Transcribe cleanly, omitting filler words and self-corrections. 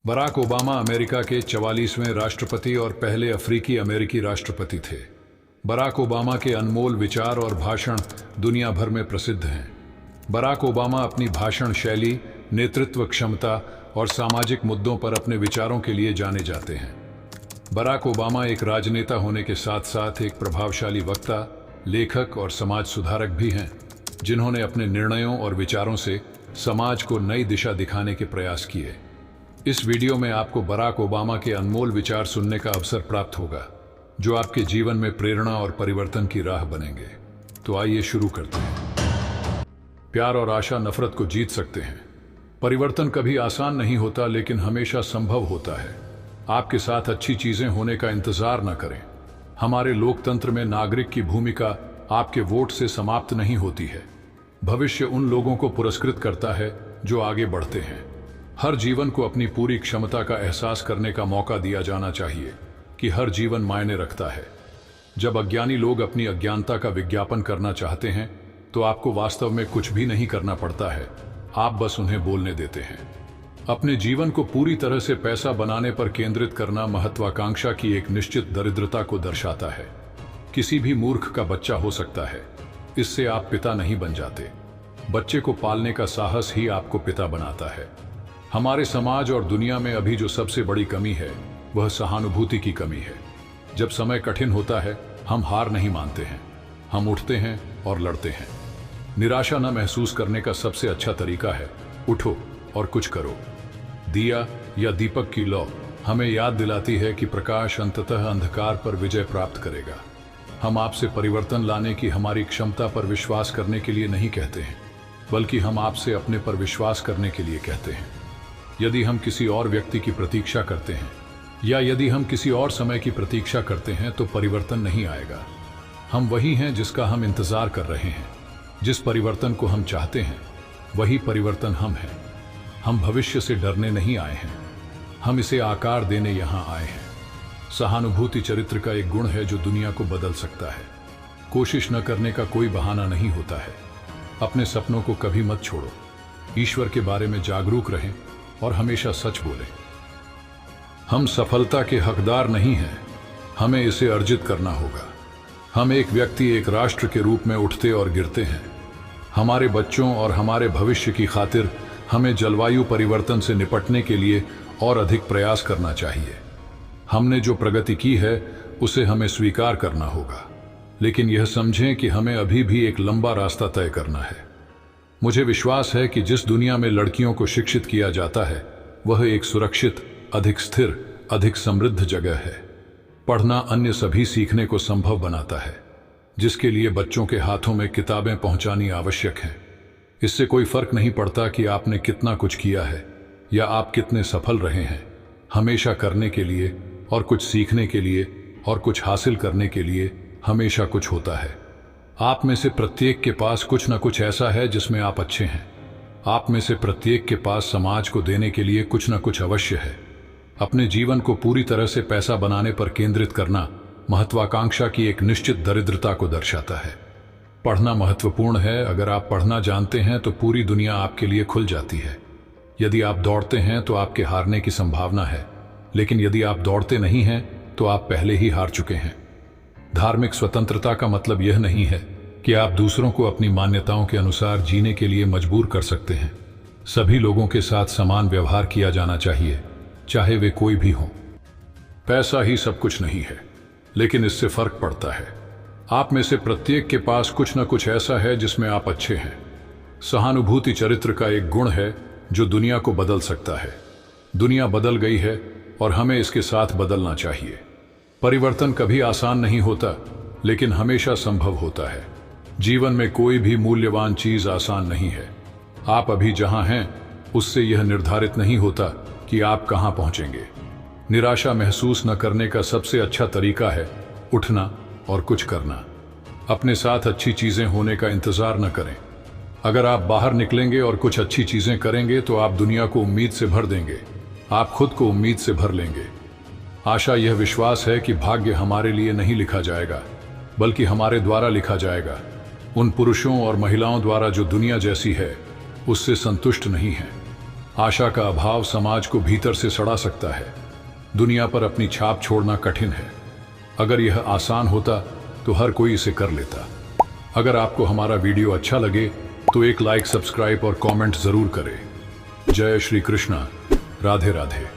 Barack Obama America के 44वें राष्ट्रपति और पहले अफ्रीकी अमेरिकी राष्ट्रपति थे। बराक ओबामा के अनमोल विचार और भाषण दुनिया भर में प्रसिद्ध हैं। बराक ओबामा अपनी भाषण शैली, नेतृत्व क्षमता और सामाजिक मुद्दों पर अपने विचारों के लिए जाने जाते हैं। बराक ओबामा एक राजनेता होने के साथ साथ एक प्रभावशाली वक्ता, लेखक और समाज सुधारक भी हैं, जिन्होंने अपने निर्णयों और विचारों से समाज को नई दिशा दिखाने के प्रयास किए। इस वीडियो में आपको बराक ओबामा के अनमोल विचार सुनने का अवसर प्राप्त होगा, जो आपके जीवन में प्रेरणा और परिवर्तन की राह बनेंगे। तो आइए शुरू करते हैं। प्यार और आशा नफरत को जीत सकते हैं। परिवर्तन कभी आसान नहीं होता, लेकिन हमेशा संभव होता है। आपके साथ अच्छी चीजें होने का इंतजार न करें। हमारे लोकतंत्र में नागरिक की भूमिका आपके वोट से समाप्त नहीं होती है। भविष्य उन लोगों को पुरस्कृत करता है जो आगे बढ़ते हैं। हर जीवन को अपनी पूरी क्षमता का एहसास करने का मौका दिया जाना चाहिए कि हर जीवन मायने रखता है। जब अज्ञानी लोग अपनी अज्ञानता का विज्ञापन करना चाहते हैं, तो आपको वास्तव में कुछ भी नहीं करना पड़ता है, आप बस उन्हें बोलने देते हैं। अपने जीवन को पूरी तरह से पैसा बनाने पर केंद्रित करना महत्वाकांक्षा की एक निश्चित दरिद्रता को दर्शाता है। किसी भी मूर्ख का बच्चा हो सकता है, इससे आप पिता नहीं बन जाते। बच्चे को पालने का साहस ही आपको पिता बनाता है। हमारे समाज और दुनिया में अभी जो सबसे बड़ी कमी है, वह सहानुभूति की कमी है। जब समय कठिन होता है, हम हार नहीं मानते हैं, हम उठते हैं और लड़ते हैं। निराशा न महसूस करने का सबसे अच्छा तरीका है उठो और कुछ करो। दिया या दीपक की लौ हमें याद दिलाती है कि प्रकाश अंततः अंधकार पर विजय प्राप्त करेगा। हम आपसे परिवर्तन लाने की हमारी क्षमता पर विश्वास करने के लिए नहीं कहते हैं, बल्कि हम आपसे अपने पर विश्वास करने के लिए कहते हैं। यदि हम किसी और व्यक्ति की प्रतीक्षा करते हैं या यदि हम किसी और समय की प्रतीक्षा करते हैं, तो परिवर्तन नहीं आएगा। हम वही हैं जिसका हम इंतजार कर रहे हैं। जिस परिवर्तन को हम चाहते हैं, वही परिवर्तन हम हैं। हम भविष्य से डरने नहीं आए हैं, हम इसे आकार देने यहाँ आए हैं। सहानुभूति चरित्र का एक गुण है जो दुनिया को बदल सकता है। कोशिश न करने का कोई बहाना नहीं होता है। अपने सपनों को कभी मत छोड़ो। ईश्वर के बारे में जागरूक रहें और हमेशा सच बोलें। हम सफलता के हकदार नहीं हैं, हमें इसे अर्जित करना होगा। हम एक व्यक्ति, एक राष्ट्र के रूप में उठते और गिरते हैं। हमारे बच्चों और हमारे भविष्य की खातिर हमें जलवायु परिवर्तन से निपटने के लिए और अधिक प्रयास करना चाहिए। हमने जो प्रगति की है, उसे हमें स्वीकार करना होगा, लेकिन यह समझें कि हमें अभी भी एक लंबा रास्ता तय करना है। मुझे विश्वास है कि जिस दुनिया में लड़कियों को शिक्षित किया जाता है, वह एक सुरक्षित, अधिक स्थिर, अधिक समृद्ध जगह है। पढ़ना अन्य सभी सीखने को संभव बनाता है, जिसके लिए बच्चों के हाथों में किताबें पहुंचानी आवश्यक है। इससे कोई फर्क नहीं पड़ता कि आपने कितना कुछ किया है या आप कितने सफल रहे हैं। हमेशा करने के लिए और कुछ सीखने के लिए और कुछ हासिल करने के लिए हमेशा कुछ होता है। आप में से प्रत्येक के पास कुछ न कुछ ऐसा है जिसमें आप अच्छे हैं। आप में से प्रत्येक के पास समाज को देने के लिए कुछ न कुछ अवश्य है। अपने जीवन को पूरी तरह से पैसा बनाने पर केंद्रित करना महत्वाकांक्षा की एक निश्चित दरिद्रता को दर्शाता है। पढ़ना महत्वपूर्ण है। अगर आप पढ़ना जानते हैं तो पूरी दुनिया आपके लिए खुल जाती है। यदि आप दौड़ते हैं तो आपके हारने की संभावना है, लेकिन यदि आप दौड़ते नहीं हैं तो आप पहले ही हार चुके हैं। धार्मिक स्वतंत्रता का मतलब यह नहीं है कि आप दूसरों को अपनी मान्यताओं के अनुसार जीने के लिए मजबूर कर सकते हैं। सभी लोगों के साथ समान व्यवहार किया जाना चाहिए, चाहे वे कोई भी हों। पैसा ही सब कुछ नहीं है, लेकिन इससे फर्क पड़ता है। आप में से प्रत्येक के पास कुछ न कुछ ऐसा है जिसमें आप अच्छे हैं। सहानुभूति चरित्र का एक गुण है जो दुनिया को बदल सकता है। दुनिया बदल गई है और हमें इसके साथ बदलना चाहिए। परिवर्तन कभी आसान नहीं होता, लेकिन हमेशा संभव होता है। जीवन में कोई भी मूल्यवान चीज आसान नहीं है। आप अभी जहां हैं, उससे यह निर्धारित नहीं होता कि आप कहां पहुंचेंगे। निराशा महसूस न करने का सबसे अच्छा तरीका है उठना और कुछ करना। अपने साथ अच्छी चीजें होने का इंतजार न करें। अगर आप बाहर निकलेंगे और कुछ अच्छी चीजें करेंगे, तो आप दुनिया को उम्मीद से भर देंगे। आप खुद को उम्मीद से भर लेंगे। आशा यह विश्वास है कि भाग्य हमारे लिए नहीं लिखा जाएगा, बल्कि हमारे द्वारा लिखा जाएगा। उन पुरुषों और महिलाओं द्वारा जो दुनिया जैसी है उससे संतुष्ट नहीं है। आशा का अभाव समाज को भीतर से सड़ा सकता है। दुनिया पर अपनी छाप छोड़ना कठिन है। अगर यह आसान होता तो हर कोई इसे कर लेता। अगर आपको हमारा वीडियो अच्छा लगे तो एक लाइक, सब्सक्राइब और कमेंट जरूर करें। जय श्री कृष्णा। राधे राधे।